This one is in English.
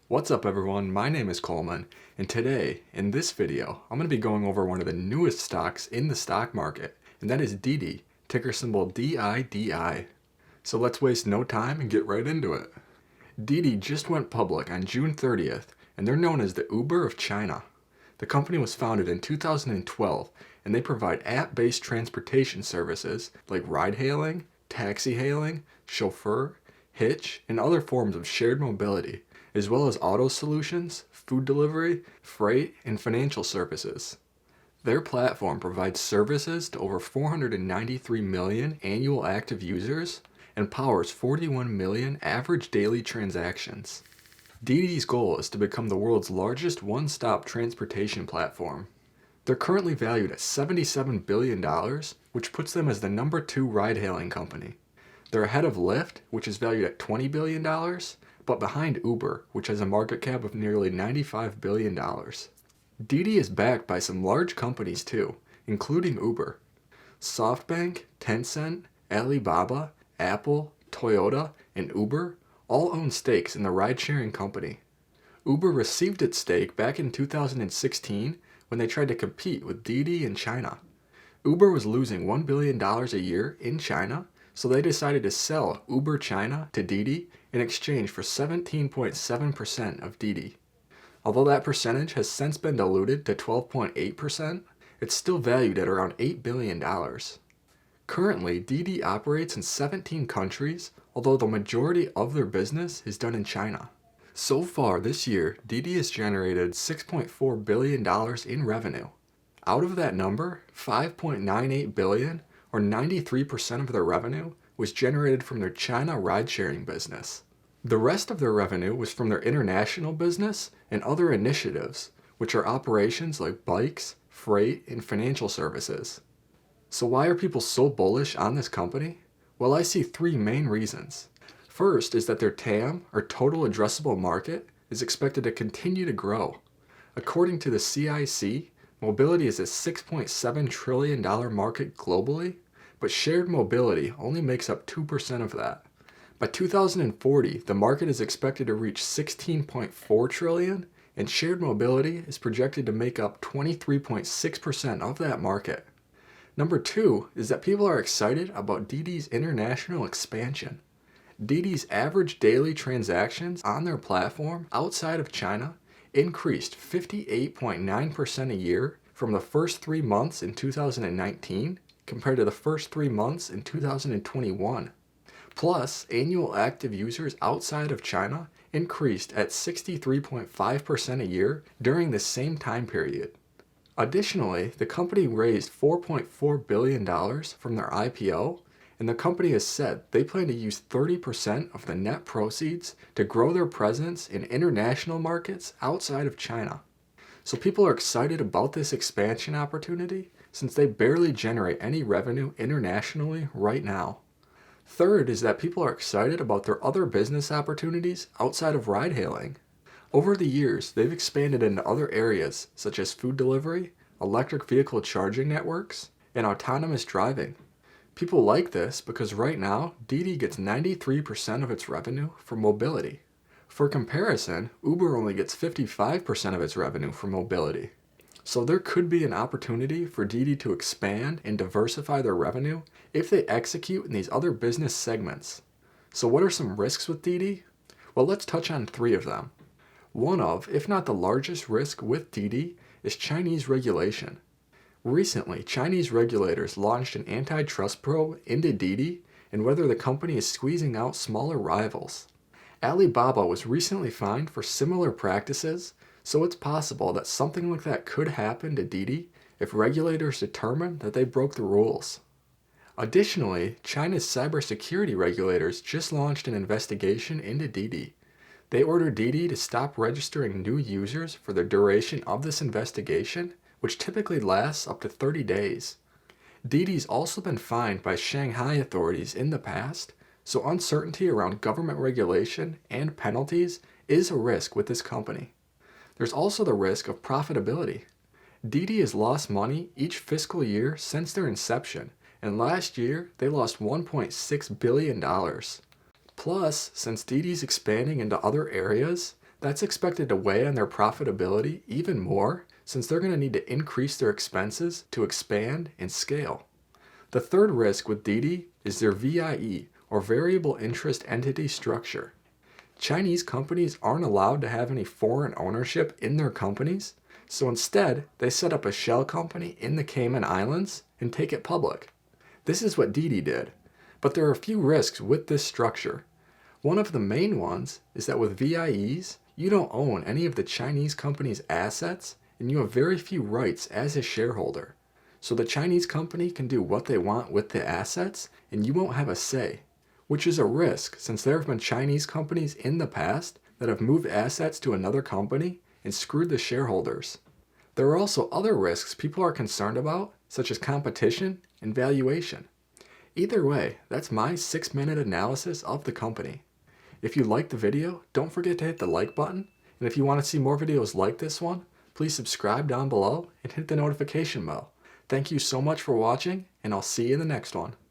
What's up everyone, my name is Coleman, and today, in this video, I'm going to be going over one of the newest stocks in the stock market, and that is Didi, ticker symbol DIDI. So let's waste no time and get right into it. Didi just went public on June 30th, and they're known as the Uber of China. The company was founded in 2012, and they provide app-based transportation services like ride-hailing, taxi-hailing, chauffeur, hitch, and other forms of shared mobility, as well as auto solutions, food delivery, freight, and financial services. Their platform provides services to over 493 million annual active users and powers 41 million average daily transactions. Didi's goal is to become the world's largest one-stop transportation platform. They're currently valued at $77 billion, which puts them as the number 2 ride-hailing company. They're ahead of Lyft, which is valued at $20 billion, but behind Uber, which has a market cap of nearly $95 billion. Didi is backed by some large companies too, including Uber. SoftBank, Tencent, Alibaba, Apple, Toyota, and Uber all own stakes in the ride-sharing company. Uber received its stake back in 2016 when they tried to compete with Didi in China. Uber was losing $1 billion a year in China, so they decided to sell Uber China to Didi in exchange for 17.7% of Didi. Although that percentage has since been diluted to 12.8%, it's still valued at around $8 billion. Currently, Didi operates in 17 countries, although the majority of their business is done in China. So far this year, Didi has generated $6.4 billion in revenue. Out of that number, $5.98 billion, or 93% of their revenue, was generated from their China ride-sharing business. The rest of their revenue was from their international business and other initiatives, which are operations like bikes, freight, and financial services. So why are people so bullish on this company? Well, I see 3 main reasons. First is that their TAM, or total addressable market, is expected to continue to grow. According to the CIC, mobility is a $6.7 trillion market globally, but shared mobility only makes up 2% of that. By 2040, the market is expected to reach $16.4 trillion, and shared mobility is projected to make up 23.6% of that market. Number 2 is that people are excited about Didi's international expansion. Didi's average daily transactions on their platform outside of China increased 58.9% a year from the first 3 months in 2019 compared to the first 3 months in 2021. Plus, annual active users outside of China increased at 63.5% a year during the same time period. Additionally, the company raised $4.4 billion from their IPO, and the company has said they plan to use 30% of the net proceeds to grow their presence in international markets outside of China. So people are excited about this expansion opportunity since they barely generate any revenue internationally right now. Third is that people are excited about their other business opportunities outside of ride-hailing. Over the years, they've expanded into other areas such as food delivery, electric vehicle charging networks, and autonomous driving. People like this because right now, Didi gets 93% of its revenue from mobility. For comparison, Uber only gets 55% of its revenue from mobility. So there could be an opportunity for Didi to expand and diversify their revenue if they execute in these other business segments. So what are some risks with Didi? Well, let's touch on 3 of them. One of, if not the largest risk with Didi, is Chinese regulation. Recently, Chinese regulators launched an antitrust probe into Didi and whether the company is squeezing out smaller rivals. Alibaba was recently fined for similar practices, so it's possible that something like that could happen to Didi if regulators determine that they broke the rules. Additionally, China's cybersecurity regulators just launched an investigation into Didi. They ordered Didi to stop registering new users for the duration of this investigation, which typically lasts up to 30 days. Didi's also been fined by Shanghai authorities in the past, so uncertainty around government regulation and penalties is a risk with this company. There's also the risk of profitability. Didi has lost money each fiscal year since their inception, and last year they lost $1.6 billion. Plus, since Didi's expanding into other areas, That's expected to weigh on their profitability even more since they're going to need to increase their expenses to expand and scale. The third risk with Didi is their VIE, or variable interest entity structure. Chinese companies aren't allowed to have any foreign ownership in their companies, so instead they set up a shell company in the Cayman Islands and take it public. This is what Didi did, but there are a few risks with this structure. One of the main ones is that with VIEs, you don't own any of the Chinese company's assets and you have very few rights as a shareholder. So the Chinese company can do what they want with the assets and you won't have a say, which is a risk since there have been Chinese companies in the past that have moved assets to another company and screwed the shareholders. There are also other risks people are concerned about, such as competition and valuation. Either way, that's my 6-minute analysis of the company. If you liked the video, don't forget to hit the like button, and if you want to see more videos like this one, please subscribe down below and hit the notification bell. Thank you so much for watching, and I'll see you in the next one.